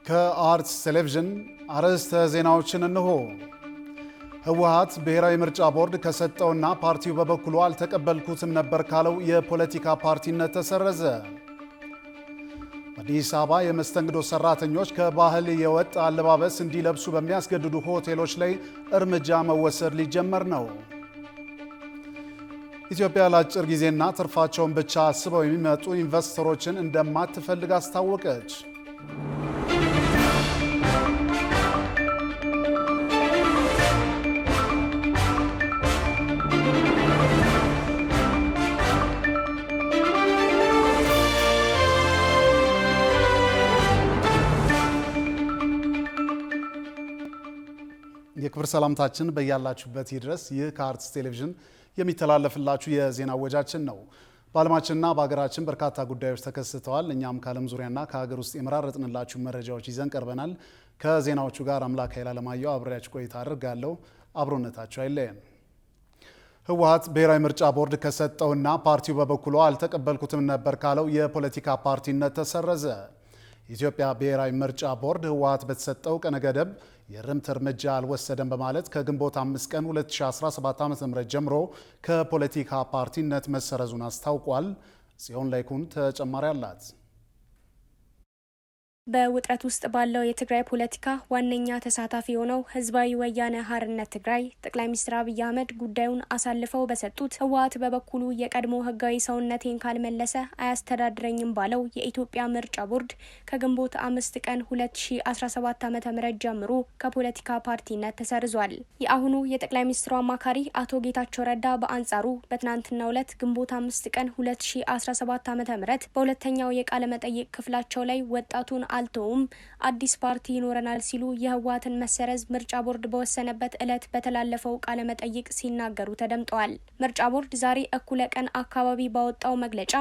ከአርትስ ቴሌቪዥን አርዕስተ ዜናዎችን እንሆ። ህወሓት ብሔራዊ ምርጫ ቦርድ ከሰጠውና ፓርቲው በበኩሉ አልተቀበልኩትም ነበር ካለው የፖለቲካ ፓርቲነት ተሰረዘ። በአዲስ አበባ የመስተንግዶ ሰራተኞች ከባህል የወጣ አለባበስ እንዲለብሱ በሚያስገድዱ ሆቴሎች ላይ እርምጃ መወሰድ ሊጀመር ነው። ኢትዮጵያ ለአጭር ጊዜና ትርፋቸውን ብቻ አስበው የሚመጡ ኢንቨስተሮችን እንደማትፈልግ አስታወቀች። የክብር ሰላምታችን በያላችሁበት ይድረስ። ይህ ከአርትስ ቴሌቪዥን የሚተላለፍላችሁ የዜና ወጃችን ነው። በዓለማችንና በሀገራችን በርካታ ጉዳዮች ተከስተዋል። እኛም ከዓለም ዙሪያና ከሀገር ውስጥ የመራረጥንላችሁ መረጃዎች ይዘን ቀርበናል። ከዜናዎቹ ጋር አምላክ ኃይል አለማየሁ አብሬያችሁ ቆይታ አድርጋለሁ። አብሮነታችሁ አይለየን። ህወሓት ብሔራዊ ምርጫ ቦርድ ከሰጠውና ፓርቲው በበኩሉ አልተቀበልኩትም ነበር ካለው የፖለቲካ ፓርቲነት ተሰረዘ። የኢትዮጵያ ብሔራዊ ምርጫ ቦርድ ህወሓት በተሰጠው ቀነ ገደብ የእርምት እርምጃ አልወሰደም በማለት ከግንቦት 5 ቀን 2017 ዓ.ም ጀምሮ ከፖለቲካ ፓርቲነት መሰረዙን አስታውቋል። ጽዮን ላይኩን ተጨማሪ አላት። በውጥረት ውስጥ ባለው የትግራይ ፖለቲካ ዋነኛ ተሳታፊ የሆነው ህዝባዊ ወያነ ሓርነት ትግራይ ጠቅላይ ሚኒስትር አብይ አህመድ ጉዳዩን አሳልፈው በሰጡት ህወሓት በበኩሉ የቀድሞ ህጋዊ ሰውነቴን ካልመለሰ አያስተዳድረኝም ባለው የኢትዮጵያ ምርጫ ቦርድ ከግንቦት 5 ቀን 2017 ዓ.ም ጀምሮ ከፖለቲካ ፓርቲነት ተሰርዟል። የአሁኑ የጠቅላይ ሚኒስትሩ አማካሪ አቶ ጌታቸው ረዳ በአንጻሩ በትናንትናው ዕለት ግንቦት 5 ቀን 2017 ዓ.ም በሁለተኛው የቃለ መጠይቅ ክፍላቸው ላይ ወጣቱን አልተውም አዲስ ፓርቲ ይኖረናል ሲሉ የህወሓትን መሰረዝ ምርጫ ቦርድ በወሰነበት ዕለት በተላለፈው ቃለ መጠይቅ ሲናገሩ ተደምጠዋል። ምርጫ ቦርድ ዛሬ እኩለ ቀን አካባቢ ባወጣው መግለጫ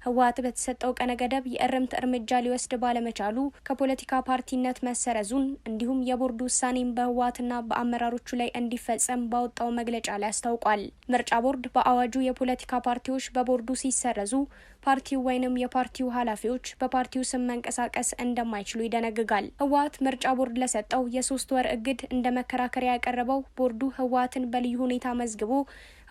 ህወሓት በተሰጠው ቀነ ገደብ የእርምት እርምጃ ሊወስድ ባለመቻሉ ከፖለቲካ ፓርቲነት መሰረዙን እንዲሁም የቦርዱ ውሳኔም በህወሓትና በአመራሮቹ ላይ እንዲፈጸም ባወጣው መግለጫ ላይ አስታውቋል። ምርጫ ቦርድ በአዋጁ የፖለቲካ ፓርቲዎች በቦርዱ ሲሰረዙ ፓርቲው ወይንም የፓርቲው ኃላፊዎች በፓርቲው ስም መንቀሳቀስ እንደማይችሉ ይደነግጋል። ህወሓት ምርጫ ቦርድ ለሰጠው የ3 ወር እግድ እንደ መከራከሪያ ያቀረበው ቦርዱ ህወሓትን በልዩ ሁኔታ መዝግቦ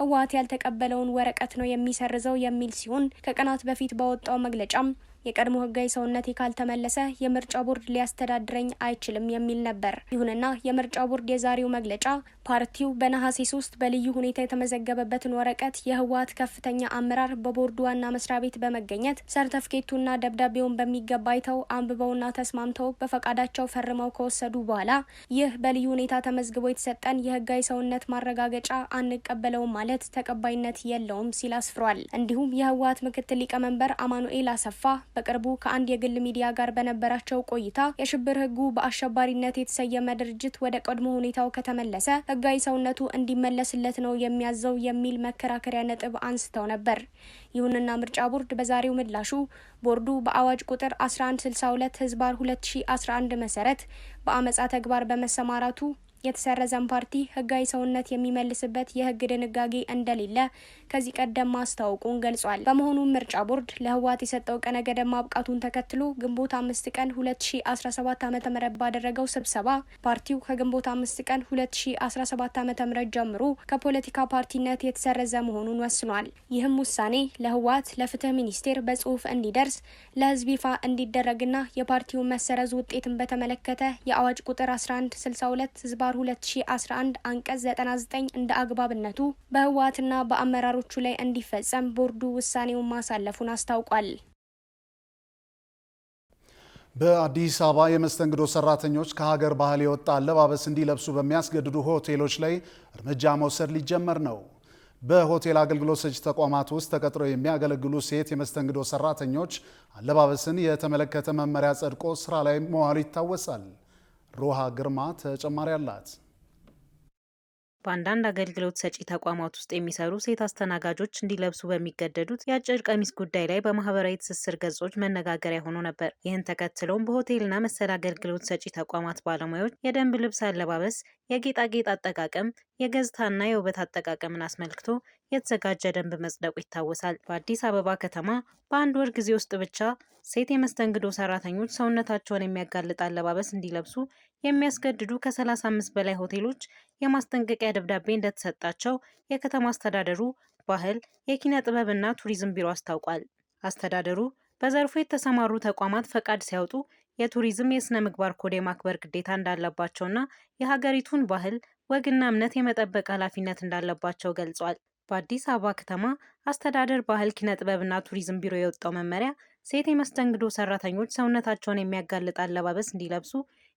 ህወሓት ያልተቀበለውን ወረቀት ነው የሚሰርዘው የሚል ሲሆን ከቀናት በፊት ባወጣው መግለጫም የቀድሞ ህጋዊ ሰውነቴ ካልተመለሰ የምርጫ ቦርድ ሊያስተዳድረኝ አይችልም የሚል ነበር። ይሁንና የምርጫ ቦርድ የዛሬው መግለጫ ፓርቲው በነሐሴ 3 በልዩ ሁኔታ የተመዘገበበትን ወረቀት የህወሓት ከፍተኛ አመራር በቦርዱ ዋና መስሪያ ቤት በመገኘት ሰርተፍኬቱና ደብዳቤውን በሚገባ አይተው አንብበውና ተስማምተው በፈቃዳቸው ፈርመው ከወሰዱ በኋላ ይህ በልዩ ሁኔታ ተመዝግቦ የተሰጠን የህጋዊ ሰውነት ማረጋገጫ አንቀበለውም ማለት ተቀባይነት የለውም ሲል አስፍሯል። እንዲሁም የህወሓት ምክትል ሊቀመንበር አማኑኤል አሰፋ በቅርቡ ከአንድ የግል ሚዲያ ጋር በነበራቸው ቆይታ የሽብር ህጉ በአሸባሪነት የተሰየመ ድርጅት ወደ ቀድሞ ሁኔታው ከተመለሰ ህጋዊ ሰውነቱ እንዲመለስለት ነው የሚያዘው የሚል መከራከሪያ ነጥብ አንስተው ነበር። ይሁንና ምርጫ ቦርድ በዛሬው ምላሹ ቦርዱ በአዋጅ ቁጥር 1162/2011 መሰረት በአመጻ ተግባር በመሰማራቱ የተሰረዘን ፓርቲ ህጋዊ ሰውነት የሚመልስበት የህግ ድንጋጌ እንደሌለ ከዚህ ቀደም ማስታወቁን ገልጿል። በመሆኑም ምርጫ ቦርድ ለህወሓት የሰጠው ቀነ ገደብ ማብቃቱን ተከትሎ ግንቦት 5 ቀን 2017 ዓ.ም ባደረገው ስብሰባ ፓርቲው ከግንቦት 5 ቀን 2017 ዓ.ም ጀምሮ ከፖለቲካ ፓርቲነት የተሰረዘ መሆኑን ወስኗል። ይህም ውሳኔ ለህወሓት ለፍትህ ሚኒስቴር በጽሁፍ እንዲደርስ ለህዝብ ይፋ እንዲደረግና የፓርቲውን መሰረዝ ውጤትን በተመለከተ የአዋጅ ቁጥር 1162 2011 አንቀጽ 99 እንደ አግባብነቱ በህወሓትና በአመራሮቹ ላይ እንዲፈጸም ቦርዱ ውሳኔውን ማሳለፉን አስታውቋል። በአዲስ አበባ የመስተንግዶ ሰራተኞች ከሀገር ባህል የወጣ አለባበስ እንዲለብሱ በሚያስገድዱ ሆቴሎች ላይ እርምጃ መውሰድ ሊጀመር ነው። በሆቴል አገልግሎት ሰጪ ተቋማት ውስጥ ተቀጥረው የሚያገለግሉ ሴት የመስተንግዶ ሰራተኞች አለባበስን የተመለከተ መመሪያ ጸድቆ ስራ ላይ መዋሉ ይታወሳል። ሮሃ ግርማ ተጨማሪ አላት። በአንዳንድ አገልግሎት ሰጪ ተቋማት ውስጥ የሚሰሩ ሴት አስተናጋጆች እንዲለብሱ በሚገደዱት የአጭር ቀሚስ ጉዳይ ላይ በማህበራዊ ትስስር ገጾች መነጋገሪያ ሆኖ ነበር። ይህን ተከትሎም በሆቴልና መሰል አገልግሎት ሰጪ ተቋማት ባለሙያዎች የደንብ ልብስ አለባበስ፣ የጌጣጌጥ አጠቃቀም፣ የገጽታና የውበት አጠቃቀምን አስመልክቶ የተዘጋጀ ደንብ መጽደቁ ይታወሳል። በአዲስ አበባ ከተማ በአንድ ወር ጊዜ ውስጥ ብቻ ሴት የመስተንግዶ ሰራተኞች ሰውነታቸውን የሚያጋልጥ አለባበስ እንዲለብሱ የሚያስገድዱ ከ35 በላይ ሆቴሎች የማስጠንቀቂያ ደብዳቤ እንደተሰጣቸው የከተማ አስተዳደሩ ባህል፣ የኪነ ጥበብና ቱሪዝም ቢሮ አስታውቋል። አስተዳደሩ በዘርፉ የተሰማሩ ተቋማት ፈቃድ ሲያወጡ የቱሪዝም የስነ ምግባር ኮድ የማክበር ግዴታ እንዳለባቸውና የሀገሪቱን ባህል ወግና እምነት የመጠበቅ ኃላፊነት እንዳለባቸው ገልጿል። በአዲስ አበባ ከተማ አስተዳደር ባህል ኪነ ጥበብና ቱሪዝም ቢሮ የወጣው መመሪያ ሴት የመስተንግዶ ሰራተኞች ሰውነታቸውን የሚያጋልጥ አለባበስ እንዲለብሱ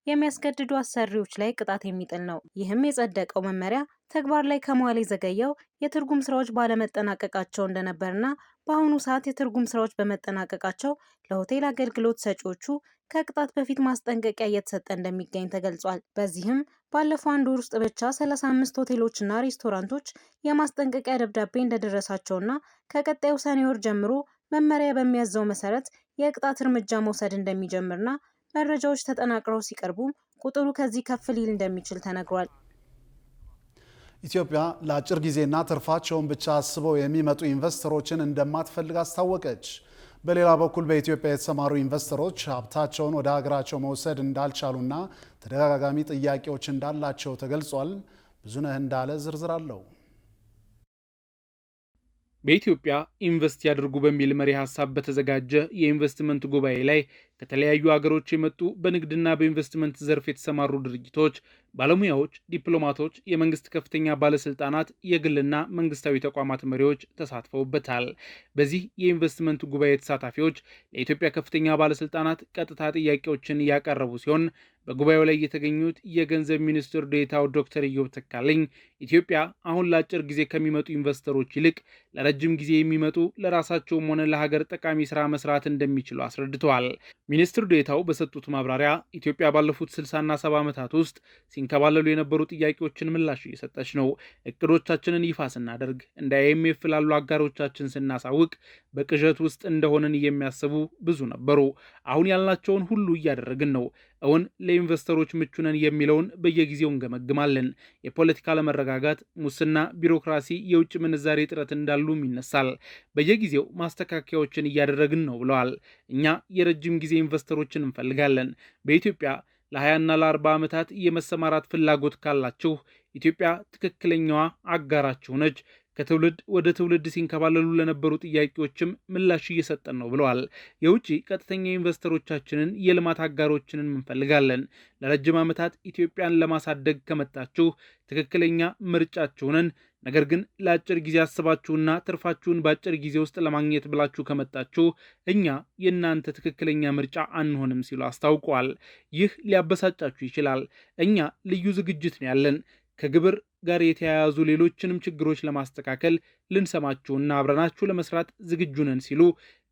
የሚያስገድዱ አሰሪዎች ላይ ቅጣት የሚጥል ነው። ይህም የጸደቀው መመሪያ ተግባር ላይ ከመዋል የዘገየው የትርጉም ስራዎች ባለመጠናቀቃቸው እንደነበርና በአሁኑ ሰዓት የትርጉም ስራዎች በመጠናቀቃቸው ለሆቴል አገልግሎት ሰጪዎቹ ከቅጣት በፊት ማስጠንቀቂያ እየተሰጠ እንደሚገኝ ተገልጿል። በዚህም ባለፈው አንድ ወር ውስጥ ብቻ 35 ሆቴሎችና ሬስቶራንቶች የማስጠንቀቂያ ደብዳቤ እንደደረሳቸውና ከቀጣዩ ሰኔ ወር ጀምሮ መመሪያ በሚያዘው መሰረት የቅጣት እርምጃ መውሰድ እንደሚጀምርና መረጃዎች ተጠናቅረው ሲቀርቡ ቁጥሩ ከዚህ ከፍ ሊል እንደሚችል ተነግሯል። ኢትዮጵያ ለአጭር ጊዜና ትርፋቸውን ብቻ አስበው የሚመጡ ኢንቨስተሮችን እንደማትፈልግ አስታወቀች። በሌላ በኩል በኢትዮጵያ የተሰማሩ ኢንቨስተሮች ሀብታቸውን ወደ ሀገራቸው መውሰድ እንዳልቻሉና ተደጋጋሚ ጥያቄዎች እንዳላቸው ተገልጿል። ብዙነህ እንዳለ ዝርዝር አለው። በኢትዮጵያ ኢንቨስት ያድርጉ በሚል መሪ ሀሳብ በተዘጋጀ የኢንቨስትመንት ጉባኤ ላይ ከተለያዩ ሀገሮች የመጡ በንግድና በኢንቨስትመንት ዘርፍ የተሰማሩ ድርጅቶች፣ ባለሙያዎች፣ ዲፕሎማቶች፣ የመንግስት ከፍተኛ ባለስልጣናት፣ የግልና መንግስታዊ ተቋማት መሪዎች ተሳትፈውበታል። በዚህ የኢንቨስትመንት ጉባኤ ተሳታፊዎች ለኢትዮጵያ ከፍተኛ ባለስልጣናት ቀጥታ ጥያቄዎችን ያቀረቡ ሲሆን በጉባኤው ላይ የተገኙት የገንዘብ ሚኒስትር ዴኤታው ዶክተር ኢዮብ ተካልኝ ኢትዮጵያ አሁን ለአጭር ጊዜ ከሚመጡ ኢንቨስተሮች ይልቅ ለረጅም ጊዜ የሚመጡ ለራሳቸውም ሆነ ለሀገር ጠቃሚ ስራ መስራት እንደሚችሉ አስረድተዋል። ሚኒስትር ዴኤታው በሰጡት ማብራሪያ ኢትዮጵያ ባለፉት 60ና 70 ዓመታት ውስጥ ሲንከባለሉ የነበሩ ጥያቄዎችን ምላሽ እየሰጠች ነው። እቅዶቻችንን ይፋ ስናደርግ፣ እንደ IMF ላሉ አጋሮቻችን ስናሳውቅ በቅዠት ውስጥ እንደሆንን የሚያስቡ ብዙ ነበሩ። አሁን ያልናቸውን ሁሉ እያደረግን ነው። እውን ለኢንቨስተሮች ምቹ ነን የሚለውን በየጊዜው እንገመግማለን። የፖለቲካ አለመረጋጋት፣ ሙስና፣ ቢሮክራሲ፣ የውጭ ምንዛሬ እጥረት እንዳሉም ይነሳል። በየጊዜው ማስተካከያዎችን እያደረግን ነው ብለዋል። እኛ የረጅም ጊዜ ኢንቨስተሮችን እንፈልጋለን። በኢትዮጵያ ለ20ና ለ40 ዓመታት የመሰማራት ፍላጎት ካላችሁ ኢትዮጵያ ትክክለኛዋ አጋራችሁ ነች። ከትውልድ ወደ ትውልድ ሲንከባለሉ ለነበሩ ጥያቄዎችም ምላሽ እየሰጠን ነው ብለዋል። የውጭ ቀጥተኛ ኢንቨስተሮቻችንን የልማት አጋሮችንን እንፈልጋለን። ለረጅም ዓመታት ኢትዮጵያን ለማሳደግ ከመጣችሁ ትክክለኛ ምርጫችሁ ነን። ነገር ግን ለአጭር ጊዜ አስባችሁና ትርፋችሁን በአጭር ጊዜ ውስጥ ለማግኘት ብላችሁ ከመጣችሁ እኛ የእናንተ ትክክለኛ ምርጫ አንሆንም ሲሉ አስታውቀዋል። ይህ ሊያበሳጫችሁ ይችላል። እኛ ልዩ ዝግጅት ነው ያለን። ከግብር ጋር የተያያዙ ሌሎችንም ችግሮች ለማስተካከል ልንሰማችሁና አብረናችሁ ለመስራት ዝግጁ ነን ሲሉ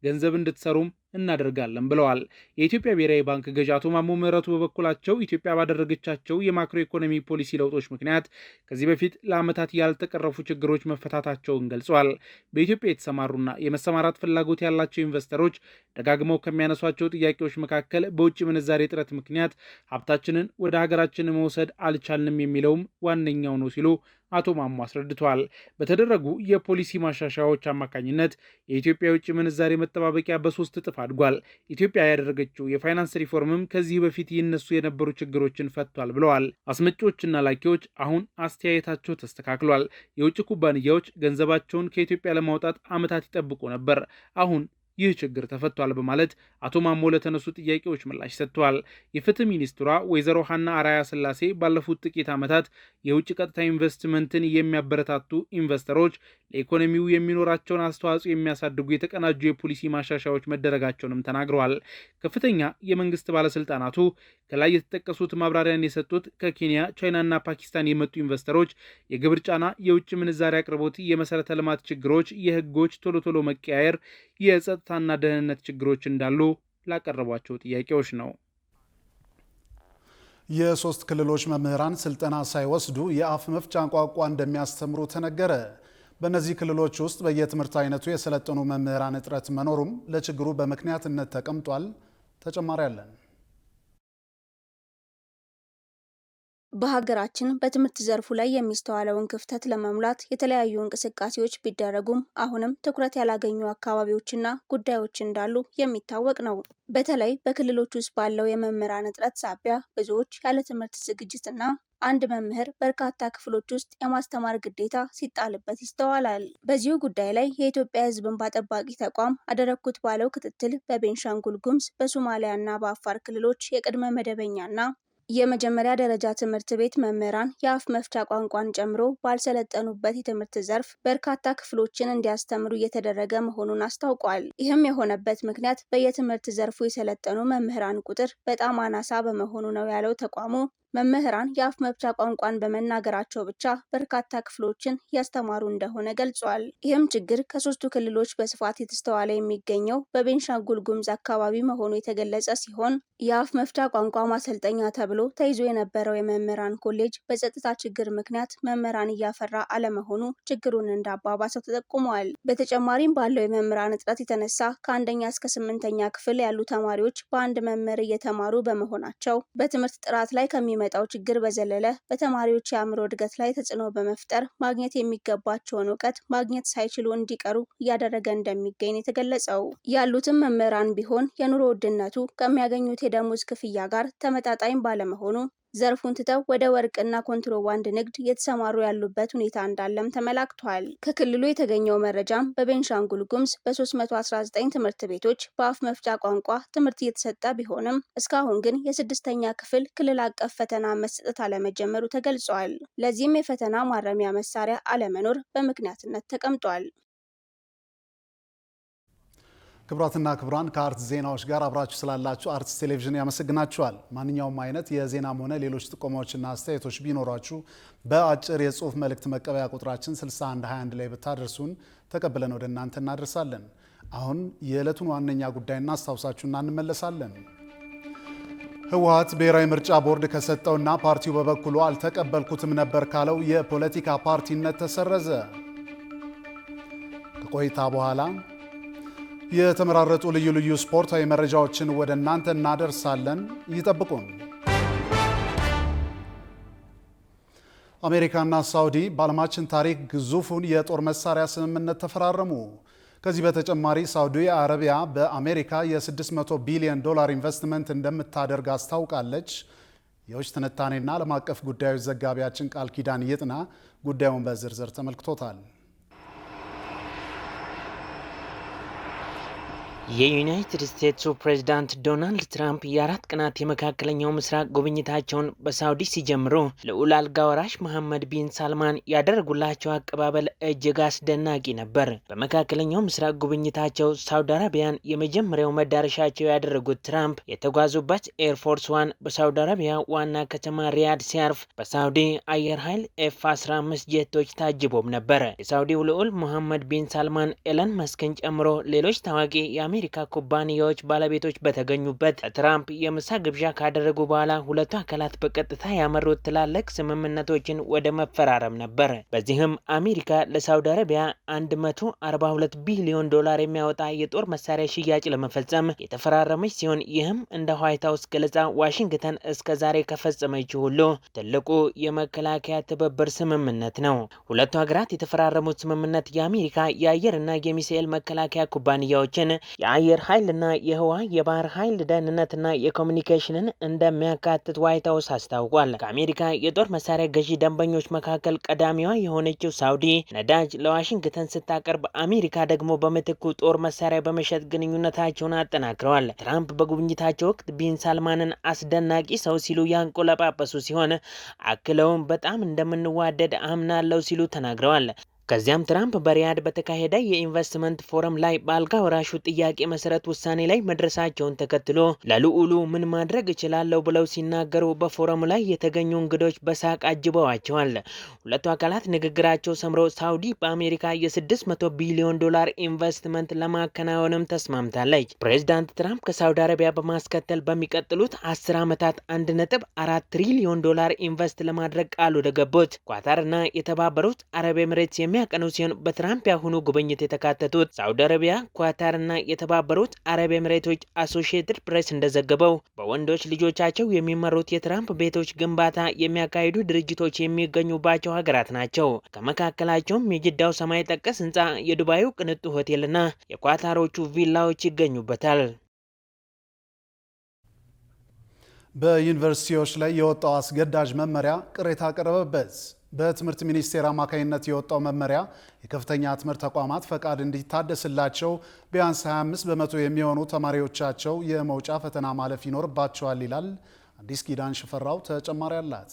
ገንዘብ እንድትሰሩም እናደርጋለን ብለዋል። የኢትዮጵያ ብሔራዊ ባንክ ገዢ አቶ ማሞ ምህረቱ በበኩላቸው ኢትዮጵያ ባደረገቻቸው የማክሮ ኢኮኖሚ ፖሊሲ ለውጦች ምክንያት ከዚህ በፊት ለዓመታት ያልተቀረፉ ችግሮች መፈታታቸውን ገልጿል። በኢትዮጵያ የተሰማሩና የመሰማራት ፍላጎት ያላቸው ኢንቨስተሮች ደጋግመው ከሚያነሷቸው ጥያቄዎች መካከል በውጭ ምንዛሬ እጥረት ምክንያት ሀብታችንን ወደ ሀገራችን መውሰድ አልቻልንም የሚለውም ዋነኛው ነው ሲሉ አቶ ማሞ አስረድተዋል። በተደረጉ የፖሊሲ ማሻሻያዎች አማካኝነት የኢትዮጵያ የውጭ ምንዛሬ መጠባበቂያ በ3 እጥፍ አድጓል። ኢትዮጵያ ያደረገችው የፋይናንስ ሪፎርምም ከዚህ በፊት ይነሱ የነበሩ ችግሮችን ፈቷል ብለዋል። አስመጪዎችና ላኪዎች አሁን አስተያየታቸው ተስተካክሏል። የውጭ ኩባንያዎች ገንዘባቸውን ከኢትዮጵያ ለማውጣት ዓመታት ይጠብቁ ነበር። አሁን ይህ ችግር ተፈቷል በማለት አቶ ማሞ ለተነሱ ጥያቄዎች ምላሽ ሰጥተዋል። የፍትህ ሚኒስትሯ ወይዘሮ ሀና አራያ ስላሴ ባለፉት ጥቂት ዓመታት የውጭ ቀጥታ ኢንቨስትመንትን የሚያበረታቱ ኢንቨስተሮች ለኢኮኖሚው የሚኖራቸውን አስተዋጽኦ የሚያሳድጉ የተቀናጁ የፖሊሲ ማሻሻያዎች መደረጋቸውንም ተናግረዋል። ከፍተኛ የመንግስት ባለስልጣናቱ ከላይ የተጠቀሱት ማብራሪያን የሰጡት ከኬንያ፣ ቻይናና ፓኪስታን የመጡ ኢንቨስተሮች የግብር ጫና፣ የውጭ ምንዛሪ አቅርቦት፣ የመሰረተ ልማት ችግሮች፣ የህጎች ቶሎ መቀያየር፣ የጸጥታና ደህንነት ችግሮች እንዳሉ ላቀረቧቸው ጥያቄዎች ነው። የሶስት ክልሎች መምህራን ስልጠና ሳይወስዱ የአፍ መፍቻ ቋንቋ እንደሚያስተምሩ ተነገረ። በእነዚህ ክልሎች ውስጥ በየትምህርት አይነቱ የሰለጠኑ መምህራን እጥረት መኖሩም ለችግሩ በምክንያትነት ተቀምጧል። ተጨማሪ አለን። በሀገራችን በትምህርት ዘርፉ ላይ የሚስተዋለውን ክፍተት ለመሙላት የተለያዩ እንቅስቃሴዎች ቢደረጉም አሁንም ትኩረት ያላገኙ አካባቢዎችና ጉዳዮች እንዳሉ የሚታወቅ ነው። በተለይ በክልሎች ውስጥ ባለው የመምህራን እጥረት ሳቢያ ብዙዎች ያለ ትምህርት ዝግጅትና አንድ መምህር በርካታ ክፍሎች ውስጥ የማስተማር ግዴታ ሲጣልበት ይስተዋላል። በዚሁ ጉዳይ ላይ የኢትዮጵያ ሕዝብ እንባ ጠባቂ ተቋም አደረግኩት ባለው ክትትል በቤንሻንጉል ጉሙዝ፣ በሶማሊያ እና በአፋር ክልሎች የቅድመ መደበኛና የመጀመሪያ ደረጃ ትምህርት ቤት መምህራን የአፍ መፍቻ ቋንቋን ጨምሮ ባልሰለጠኑበት የትምህርት ዘርፍ በርካታ ክፍሎችን እንዲያስተምሩ እየተደረገ መሆኑን አስታውቋል። ይህም የሆነበት ምክንያት በየትምህርት ዘርፉ የሰለጠኑ መምህራን ቁጥር በጣም አናሳ በመሆኑ ነው ያለው ተቋሙ መምህራን የአፍ መፍቻ ቋንቋን በመናገራቸው ብቻ በርካታ ክፍሎችን ያስተማሩ እንደሆነ ገልጿል። ይህም ችግር ከሶስቱ ክልሎች በስፋት የተስተዋለ የሚገኘው በቤንሻንጉል ጉሙዝ አካባቢ መሆኑ የተገለጸ ሲሆን የአፍ መፍቻ ቋንቋ ማሰልጠኛ ተብሎ ተይዞ የነበረው የመምህራን ኮሌጅ በጸጥታ ችግር ምክንያት መምህራን እያፈራ አለመሆኑ ችግሩን እንዳባባሰው ተጠቁሟል። በተጨማሪም ባለው የመምህራን እጥረት የተነሳ ከአንደኛ እስከ 8ኛ ክፍል ያሉ ተማሪዎች በአንድ መምህር እየተማሩ በመሆናቸው በትምህርት ጥራት ላይ መጣው ችግር በዘለለ በተማሪዎች የአእምሮ እድገት ላይ ተጽዕኖ በመፍጠር ማግኘት የሚገባቸውን እውቀት ማግኘት ሳይችሉ እንዲቀሩ እያደረገ እንደሚገኝ የተገለጸው። ያሉትም መምህራን ቢሆን የኑሮ ውድነቱ ከሚያገኙት የደሞዝ ክፍያ ጋር ተመጣጣኝ ባለመሆኑ ዘርፉን ትተው ወደ ወርቅና ኮንትሮባንድ ንግድ እየተሰማሩ ያሉበት ሁኔታ እንዳለም ተመላክቷል። ከክልሉ የተገኘው መረጃም በቤንሻንጉል ጉሙዝ በ319 ትምህርት ቤቶች በአፍ መፍቻ ቋንቋ ትምህርት እየተሰጠ ቢሆንም እስካሁን ግን የ6ኛ ክፍል ክልል አቀፍ ፈተና መሰጠት አለመጀመሩ ተገልጿል። ለዚህም የፈተና ማረሚያ መሳሪያ አለመኖር በምክንያትነት ተቀምጧል። ክቡራትና ክቡራን ከአርትስ ዜናዎች ጋር አብራችሁ ስላላችሁ አርትስ ቴሌቪዥን ያመሰግናችኋል። ማንኛውም አይነት የዜናም ሆነ ሌሎች ጥቆማዎችና አስተያየቶች ቢኖራችሁ በአጭር የጽሁፍ መልእክት መቀበያ ቁጥራችን 6121 ላይ ብታደርሱን ተቀብለን ወደ እናንተ እናደርሳለን። አሁን የዕለቱን ዋነኛ ጉዳይ እናስታውሳችሁና እንመለሳለን። ህወሓት ብሔራዊ ምርጫ ቦርድ ከሰጠውና ፓርቲው በበኩሉ አልተቀበልኩትም ነበር ካለው የፖለቲካ ፓርቲነት ተሰረዘ። ከቆይታ በኋላ የተመራረጡ ልዩ ልዩ ስፖርታዊ መረጃዎችን ወደ እናንተ እናደርሳለን። ይጠብቁን። አሜሪካና ሳውዲ በዓለማችን ታሪክ ግዙፉን የጦር መሳሪያ ስምምነት ተፈራረሙ። ከዚህ በተጨማሪ ሳውዲ አረቢያ በአሜሪካ የ$600 ቢሊዮን ኢንቨስትመንት እንደምታደርግ አስታውቃለች። የውጭ ትንታኔና ዓለም አቀፍ ጉዳዮች ዘጋቢያችን ቃል ኪዳን ይጥና ጉዳዩን በዝርዝር ተመልክቶታል። የዩናይትድ ስቴትሱ ፕሬዝዳንት ዶናልድ ትራምፕ የ4 ቀናት የመካከለኛው ምስራቅ ጉብኝታቸውን በሳውዲ ሲጀምሩ ልዑል አልጋ ወራሽ መሐመድ ቢን ሳልማን ያደረጉላቸው አቀባበል እጅግ አስደናቂ ነበር። በመካከለኛው ምስራቅ ጉብኝታቸው ሳውዲ አረቢያን የመጀመሪያው መዳረሻቸው ያደረጉት ትራምፕ የተጓዙበት ኤርፎርስ ዋን በሳውዲ አረቢያ ዋና ከተማ ሪያድ ሲያርፍ በሳውዲ አየር ኃይል F-15 ጄቶች ታጅቦም ነበር። የሳውዲው ልዑል መሐመድ ቢን ሳልማን ኤለን መስክን ጨምሮ ሌሎች ታዋቂ የአሜሪካ ኩባንያዎች ባለቤቶች በተገኙበት ለትራምፕ የምሳ ግብዣ ካደረጉ በኋላ ሁለቱ አካላት በቀጥታ ያመሩት ትላልቅ ስምምነቶችን ወደ መፈራረም ነበር። በዚህም አሜሪካ ለሳውዲ አረቢያ $142 ቢሊዮን የሚያወጣ የጦር መሳሪያ ሽያጭ ለመፈጸም የተፈራረመች ሲሆን ይህም እንደ ዋይት ሀውስ ገለጻ ዋሽንግተን እስከ ዛሬ ከፈጸመችው ሁሉ ትልቁ የመከላከያ ትብብር ስምምነት ነው። ሁለቱ ሀገራት የተፈራረሙት ስምምነት የአሜሪካ የአየርና የሚሳኤል መከላከያ ኩባንያዎችን የአየር ኃይልና የህዋ የባህር ኃይል ደህንነትና የኮሚኒኬሽንን እንደሚያካትት ዋይት ሀውስ አስታውቋል። ከአሜሪካ የጦር መሳሪያ ገዢ ደንበኞች መካከል ቀዳሚዋ የሆነችው ሳውዲ ነዳጅ ለዋሽንግተን ስታቀርብ፣ አሜሪካ ደግሞ በምትኩ ጦር መሳሪያ በመሸጥ ግንኙነታቸውን አጠናክረዋል። ትራምፕ በጉብኝታቸው ወቅት ቢን ሳልማንን አስደናቂ ሰው ሲሉ ያንቆለጳጰሱ ሲሆን አክለውም በጣም እንደምንዋደድ አምናለው ሲሉ ተናግረዋል። ከዚያም ትራምፕ በሪያድ በተካሄደ የኢንቨስትመንት ፎረም ላይ በአልጋ ወራሹ ጥያቄ መሰረት ውሳኔ ላይ መድረሳቸውን ተከትሎ ለልዑሉ ምን ማድረግ እችላለሁ ብለው ሲናገሩ በፎረሙ ላይ የተገኙ እንግዶች በሳቅ አጅበዋቸዋል። ሁለቱ አካላት ንግግራቸው ሰምሮ ሳውዲ በአሜሪካ የ$600 ቢሊዮን ኢንቨስትመንት ለማከናወንም ተስማምታለች። ፕሬዚዳንት ትራምፕ ከሳውዲ አረቢያ በማስከተል በሚቀጥሉት 10 ዓመታት $1.4 ትሪሊዮን ኢንቨስት ለማድረግ ቃል ወደ ገቡት ኳታርና የተባበሩት አረብ ኤምሬትስ የሚያቀኑ ሲሆን በትራምፕ ያሁኑ ጉብኝት የተካተቱት ሳውዲ አረቢያ፣ ኳታርና የተባበሩት አረብ ኤምሬቶች አሶሺየትድ ፕሬስ እንደዘገበው በወንዶች ልጆቻቸው የሚመሩት የትራምፕ ቤቶች ግንባታ የሚያካሂዱ ድርጅቶች የሚገኙባቸው ሀገራት ናቸው። ከመካከላቸውም የጅዳው ሰማይ ጠቀስ ህንፃ፣ የዱባዩ ቅንጡ ሆቴልና የኳታሮቹ ቪላዎች ይገኙበታል። በዩኒቨርሲቲዎች ላይ የወጣው አስገዳጅ መመሪያ ቅሬታ ቀረበበት። በትምህርት ሚኒስቴር አማካኝነት የወጣው መመሪያ የከፍተኛ ትምህርት ተቋማት ፈቃድ እንዲታደስላቸው ቢያንስ 25 በመቶ የሚሆኑ ተማሪዎቻቸው የመውጫ ፈተና ማለፍ ይኖርባቸዋል ይላል። አዲስ ኪዳን ሽፈራው ተጨማሪ አላት።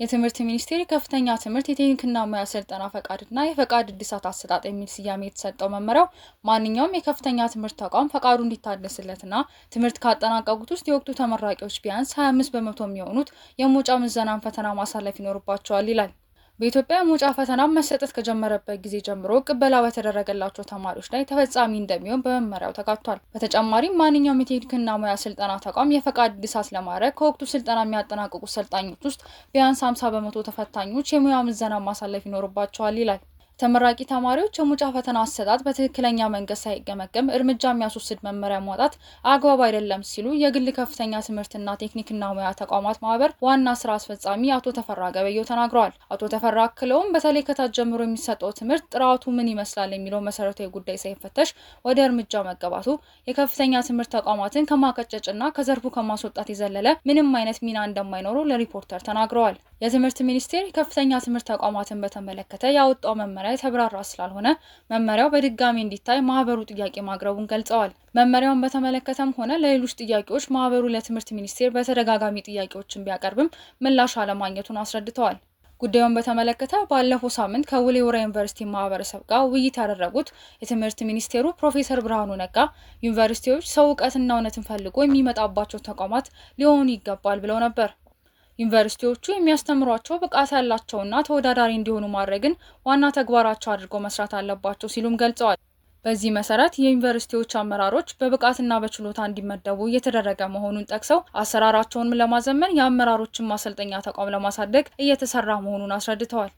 የትምህርት ሚኒስቴር የከፍተኛ ትምህርት የቴክኒክና ሙያ ስልጠና ፈቃድና የፈቃድ እድሳት አሰጣጥ የሚል ስያሜ የተሰጠው መመሪያው ማንኛውም የከፍተኛ ትምህርት ተቋም ፈቃዱ እንዲታደስለትና ትምህርት ካጠናቀቁት ውስጥ የወቅቱ ተመራቂዎች ቢያንስ 25 በመቶ የሚሆኑት የመውጫ ምዘናን ፈተና ማሳለፍ ይኖርባቸዋል ይላል። በኢትዮጵያ የመውጫ ፈተና መሰጠት ከጀመረበት ጊዜ ጀምሮ ቅበላ በተደረገላቸው ተማሪዎች ላይ ተፈጻሚ እንደሚሆን በመመሪያው ተካቷል። በተጨማሪም ማንኛውም የቴክኒክና ሙያ ስልጠና ተቋም የፈቃድ እድሳት ለማድረግ ከወቅቱ ስልጠና የሚያጠናቅቁ ሰልጣኞች ውስጥ ቢያንስ 50 በመቶ ተፈታኞች የሙያ ምዘና ማሳለፍ ይኖርባቸዋል ይላል። ተመራቂ ተማሪዎች የመውጫ ፈተና አሰጣጥ በትክክለኛ መንገድ ሳይገመገም እርምጃ የሚያስወስድ መመሪያ ማውጣት አግባብ አይደለም ሲሉ የግል ከፍተኛ ትምህርትና ቴክኒክና ሙያ ተቋማት ማህበር ዋና ስራ አስፈጻሚ አቶ ተፈራ ገበየው ተናግረዋል። አቶ ተፈራ አክለውም በተለይ ከታች ጀምሮ የሚሰጠው ትምህርት ጥራቱ ምን ይመስላል የሚለው መሰረታዊ ጉዳይ ሳይፈተሽ ወደ እርምጃ መገባቱ የከፍተኛ ትምህርት ተቋማትን ከማቀጨጭና ከዘርፉ ከማስወጣት የዘለለ ምንም አይነት ሚና እንደማይኖረው ለሪፖርተር ተናግረዋል። የትምህርት ሚኒስቴር የከፍተኛ ትምህርት ተቋማትን በተመለከተ ያወጣው መመሪያ የተብራራ ስላልሆነ መመሪያው በድጋሚ እንዲታይ ማህበሩ ጥያቄ ማቅረቡን ገልጸዋል። መመሪያውን በተመለከተም ሆነ ለሌሎች ጥያቄዎች ማህበሩ ለትምህርት ሚኒስቴር በተደጋጋሚ ጥያቄዎችን ቢያቀርብም ምላሽ አለማግኘቱን አስረድተዋል። ጉዳዩን በተመለከተ ባለፈው ሳምንት ከቡሌ ሆራ ዩኒቨርሲቲ ማህበረሰብ ጋር ውይይት ያደረጉት የትምህርት ሚኒስቴሩ ፕሮፌሰር ብርሃኑ ነጋ ዩኒቨርሲቲዎች ሰው እውቀትና እውነትን ፈልጎ የሚመጣባቸው ተቋማት ሊሆኑ ይገባል ብለው ነበር። ዩኒቨርሲቲዎቹ የሚያስተምሯቸው ብቃት ያላቸውና ተወዳዳሪ እንዲሆኑ ማድረግን ዋና ተግባራቸው አድርገው መስራት አለባቸው ሲሉም ገልጸዋል። በዚህ መሰረት የዩኒቨርሲቲዎች አመራሮች በብቃትና በችሎታ እንዲመደቡ እየተደረገ መሆኑን ጠቅሰው አሰራራቸውንም ለማዘመን የአመራሮችን ማሰልጠኛ ተቋም ለማሳደግ እየተሰራ መሆኑን አስረድተዋል።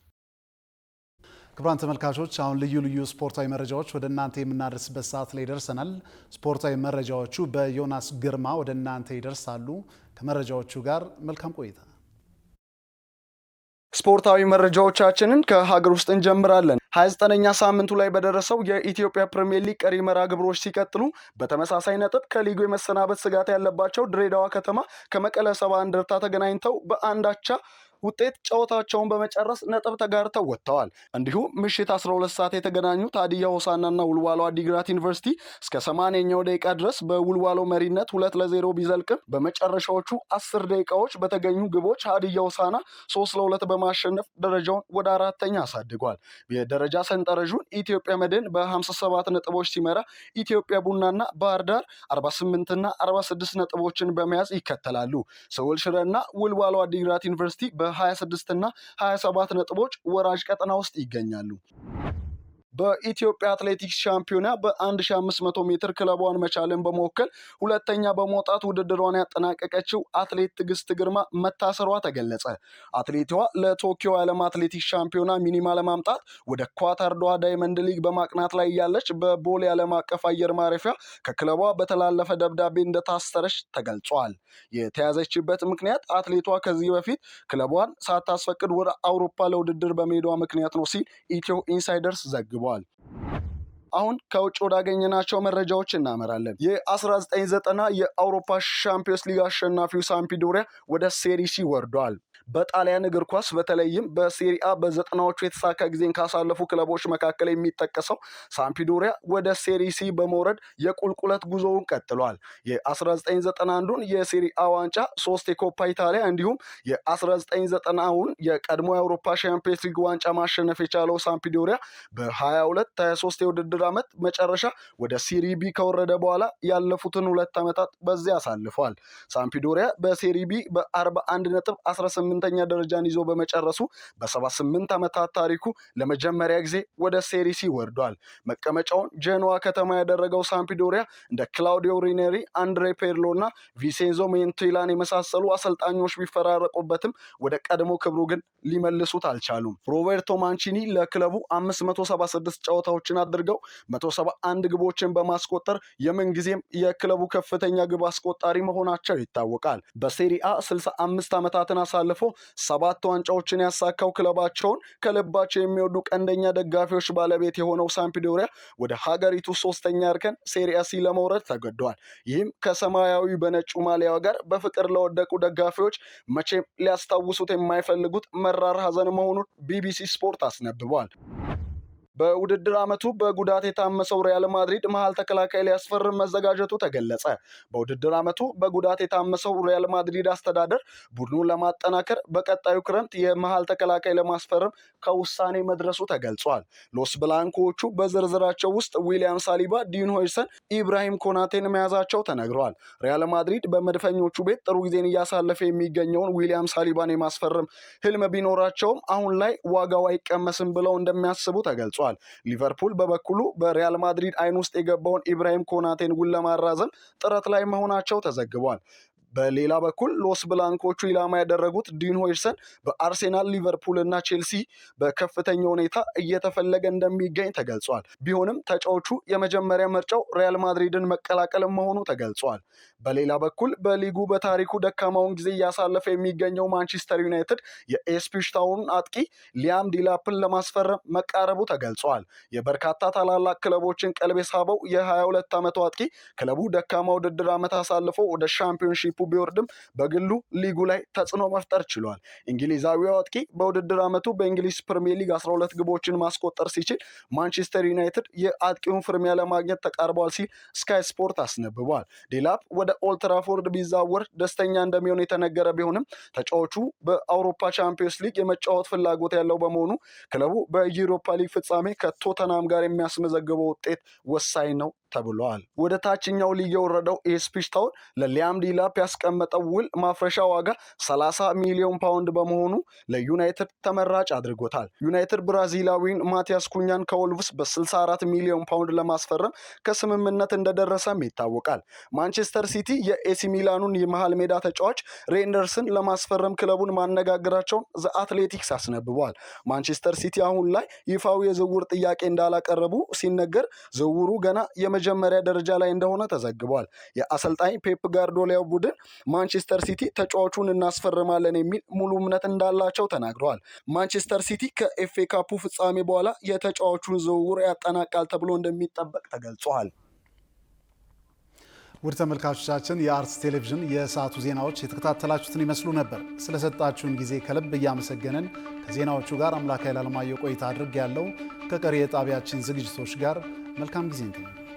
ክቡራን ተመልካቾች አሁን ልዩ ልዩ ስፖርታዊ መረጃዎች ወደ እናንተ የምናደርስበት ሰዓት ላይ ደርሰናል። ስፖርታዊ መረጃዎቹ በዮናስ ግርማ ወደ እናንተ ይደርሳሉ። ከመረጃዎቹ ጋር መልካም ቆይታ። ስፖርታዊ መረጃዎቻችንን ከሀገር ውስጥ እንጀምራለን። 29ኛ ሳምንቱ ላይ በደረሰው የኢትዮጵያ ፕሪሚየር ሊግ ቀሪ መርሃ ግብሮች ሲቀጥሉ በተመሳሳይ ነጥብ ከሊጉ የመሰናበት ስጋት ያለባቸው ድሬዳዋ ከተማ ከመቀለ ሰባ እንደርታ ተገናኝተው በአንድ አቻ ውጤት ጨዋታቸውን በመጨረስ ነጥብ ተጋርተው ወጥተዋል። እንዲሁም ምሽት 12 ሰዓት የተገናኙት ሀዲያ ሆሳዕናና ውልዋሎ አዲግራት ዩኒቨርሲቲ እስከ 80ኛው ደቂቃ ድረስ በውልዋሎ መሪነት 2-0 ቢዘልቅም በመጨረሻዎቹ 10 ደቂቃዎች በተገኙ ግቦች ሀዲያ ሆሳዕና 3-2 በማሸነፍ ደረጃውን ወደ 4ኛ አሳድጓል። የደረጃ ሰንጠረዡን ኢትዮጵያ መድን በ57 ነጥቦች ሲመራ ኢትዮጵያ ቡናና ባህር ዳር 48ና 46 ነጥቦችን በመያዝ ይከተላሉ። ሰወል ሽረና ውልዋሎ አዲግራት ዩኒቨርሲቲ በ26 እና 27 ነጥቦች ወራጅ ቀጠና ውስጥ ይገኛሉ። በኢትዮጵያ አትሌቲክስ ሻምፒዮና በ1500 ሜትር ክለቧን መቻልን በመወከል ሁለተኛ በመውጣት ውድድሯን ያጠናቀቀችው አትሌት ትዕግስት ግርማ መታሰሯ ተገለጸ። አትሌቷ ለቶኪዮ የዓለም አትሌቲክስ ሻምፒዮና ሚኒማ ለማምጣት ወደ ኳታር ዶሃ ዳይመንድ ሊግ በማቅናት ላይ ያለች በቦሌ ዓለም አቀፍ አየር ማረፊያ ከክለቧ በተላለፈ ደብዳቤ እንደታሰረች ተገልጿል። የተያዘችበት ምክንያት አትሌቷ ከዚህ በፊት ክለቧን ሳታስፈቅድ ወደ አውሮፓ ለውድድር በመሄዷ ምክንያት ነው ሲል ኢትዮ ኢንሳይደርስ ዘግቧል። አሁን ከውጭ ወዳገኘናቸው መረጃዎች እናመራለን። የ1990 የአውሮፓ ሻምፒዮንስ ሊግ አሸናፊው ሳምፒዶሪያ ወደ ሴሪ ሲ ወርዷል። በጣሊያን እግር ኳስ በተለይም በሴሪአ በዘጠናዎቹ የተሳካ ጊዜን ካሳለፉ ክለቦች መካከል የሚጠቀሰው ሳምፒዶሪያ ወደ ሴሪ ሲ በመውረድ የቁልቁለት ጉዞውን ቀጥሏል። የ1991ን የሴሪአ ዋንጫ 3 የኮፓ ኢታሊያ እንዲሁም የ1990ውን የቀድሞ የአውሮፓ ሻምፒዮንስ ሊግ ዋንጫ ማሸነፍ የቻለው ሳምፒዶሪያ በ22-23 የውድድር ዓመት መጨረሻ ወደ ሴሪ ቢ ከወረደ በኋላ ያለፉትን 2 ዓመታት በዚያ አሳልፏል። ሳምፒዶሪያ በሴሪ ቢ በ41 ነጥብ 18ኛ ደረጃን ይዞ በመጨረሱ በ78 ዓመታት ታሪኩ ለመጀመሪያ ጊዜ ወደ ሴሪ ሲ ወርዷል። መቀመጫውን ጄኖዋ ከተማ ያደረገው ሳምፒዶሪያ እንደ ክላውዲዮ ሪኔሪ፣ አንድሬ ፔርሎ እና ቪሴንዞ ሜንቴላን የመሳሰሉ አሰልጣኞች ቢፈራረቁበትም ወደ ቀድሞ ክብሩ ግን ሊመልሱት አልቻሉም። ሮቤርቶ ማንቺኒ ለክለቡ 576 ጨዋታዎችን አድርገው 171 ግቦችን በማስቆጠር የምንጊዜም የክለቡ ከፍተኛ ግብ አስቆጣሪ መሆናቸው ይታወቃል። በሴሪአ 65 ዓመታትን አሳልፎ 7 ዋንጫዎችን ያሳካው ክለባቸውን ከልባቸው የሚወዱ ቀንደኛ ደጋፊዎች ባለቤት የሆነው ሳምፒዶሪያ ወደ ሀገሪቱ 3ኛ እርከን ሴሪአ ሲ ለመውረድ ተገዷል። ይህም ከሰማያዊ በነጩ ማሊያ ጋር በፍቅር ለወደቁ ደጋፊዎች መቼም ሊያስታውሱት የማይፈልጉት መራር ሐዘን መሆኑን ቢቢሲ ስፖርት አስነብቧል። በውድድር ዓመቱ በጉዳት የታመሰው ሪያል ማድሪድ መሃል ተከላካይ ሊያስፈርም መዘጋጀቱ ተገለጸ። በውድድር ዓመቱ በጉዳት የታመሰው ሪያል ማድሪድ አስተዳደር ቡድኑን ለማጠናከር በቀጣዩ ክረምት የመሃል ተከላካይ ለማስፈረም ከውሳኔ መድረሱ ተገልጿል። ሎስ ብላንኮዎቹ በዝርዝራቸው ውስጥ ዊሊያም ሳሊባ፣ ዲን ሆይሰን፣ ኢብራሂም ኮናቴን መያዛቸው ተነግሯል። ሪያል ማድሪድ በመድፈኞቹ ቤት ጥሩ ጊዜን እያሳለፈ የሚገኘውን ዊሊያም ሳሊባን የማስፈረም ህልም ቢኖራቸውም አሁን ላይ ዋጋው አይቀመስም ብለው እንደሚያስቡ ተገልጿል። ሊቨርፑል በበኩሉ በሪያል ማድሪድ አይን ውስጥ የገባውን ኢብራሂም ኮናቴን ውል ለማራዘም ጥረት ላይ መሆናቸው ተዘግቧል። በሌላ በኩል ሎስ ብላንኮቹ ኢላማ ያደረጉት ዲን ሆይሰን በአርሴናል፣ ሊቨርፑል እና ቼልሲ በከፍተኛ ሁኔታ እየተፈለገ እንደሚገኝ ተገልጿል። ቢሆንም ተጫዋቹ የመጀመሪያ ምርጫው ሪያል ማድሪድን መቀላቀል መሆኑ ተገልጿል። በሌላ በኩል በሊጉ በታሪኩ ደካማውን ጊዜ እያሳለፈ የሚገኘው ማንቸስተር ዩናይትድ የኢፕስዊች ታውኑን አጥቂ ሊያም ዲላፕን ለማስፈረም መቃረቡ ተገልጿል። የበርካታ ታላላቅ ክለቦችን ቀልብ የሳበው የ22 ዓመቱ አጥቂ ክለቡ ደካማ ውድድር ዓመት አሳልፎ ወደ ሻምፒዮንሺፕ ቢወርድም በግሉ ሊጉ ላይ ተጽዕኖ መፍጠር ችሏል። እንግሊዛዊው አጥቂ በውድድር ዓመቱ በእንግሊዝ ፕሪሚየር ሊግ 12 ግቦችን ማስቆጠር ሲችል ማንቸስተር ዩናይትድ የአጥቂውን ፍርሚያ ለማግኘት ተቃርቧል ሲል ስካይ ስፖርት አስነብቧል። ዲላፕ ወደ ኦልድ ትራፎርድ ቢዛወር ደስተኛ እንደሚሆን የተነገረ ቢሆንም ተጫዋቹ በአውሮፓ ቻምፒዮንስ ሊግ የመጫወት ፍላጎት ያለው በመሆኑ ክለቡ በዩሮፓ ሊግ ፍጻሜ ከቶተናም ጋር የሚያስመዘግበው ውጤት ወሳኝ ነው ተብሏል። ወደ ታችኛው ሊግ የወረደው ኢፕስዊች ታውን ለሊያም ዲላፕ ያስቀመጠው ውል ማፍረሻ ዋጋ 30 ሚሊዮን ፓውንድ በመሆኑ ለዩናይትድ ተመራጭ አድርጎታል። ዩናይትድ ብራዚላዊን ማቲያስ ኩኛን ከወልቭስ በ64 ሚሊዮን ፓውንድ ለማስፈረም ከስምምነት እንደደረሰም ይታወቃል። ማንቸስተር ሲቲ የኤሲ ሚላኑን የመሃል ሜዳ ተጫዋች ሬንደርስን ለማስፈረም ክለቡን ማነጋገራቸውን ዘ አትሌቲክስ አስነብቧል። ማንቸስተር ሲቲ አሁን ላይ ይፋዊ የዝውውር ጥያቄ እንዳላቀረቡ ሲነገር ዝውውሩ ገና የመጀመሪያ ደረጃ ላይ እንደሆነ ተዘግቧል። የአሰልጣኝ ፔፕ ጋርዲዮላ ቡድን ማንቸስተር ሲቲ ተጫዋቹን እናስፈርማለን የሚል ሙሉ እምነት እንዳላቸው ተናግረዋል። ማንቸስተር ሲቲ ከኤፍኤ ካፑ ፍጻሜ በኋላ የተጫዋቹን ዝውውር ያጠናቃል ተብሎ እንደሚጠበቅ ተገልጿል። ውድ ተመልካቾቻችን የአርትስ ቴሌቪዥን የሰዓቱ ዜናዎች የተከታተላችሁትን ይመስሉ ነበር። ስለሰጣችሁን ጊዜ ከልብ እያመሰገንን ከዜናዎቹ ጋር አምላክ ኃይለ ዓለማየሁ ቆይታ አድርጌያለሁ። ከቀሪ የጣቢያችን ዝግጅቶች ጋር መልካም ጊዜ እንገናኝ።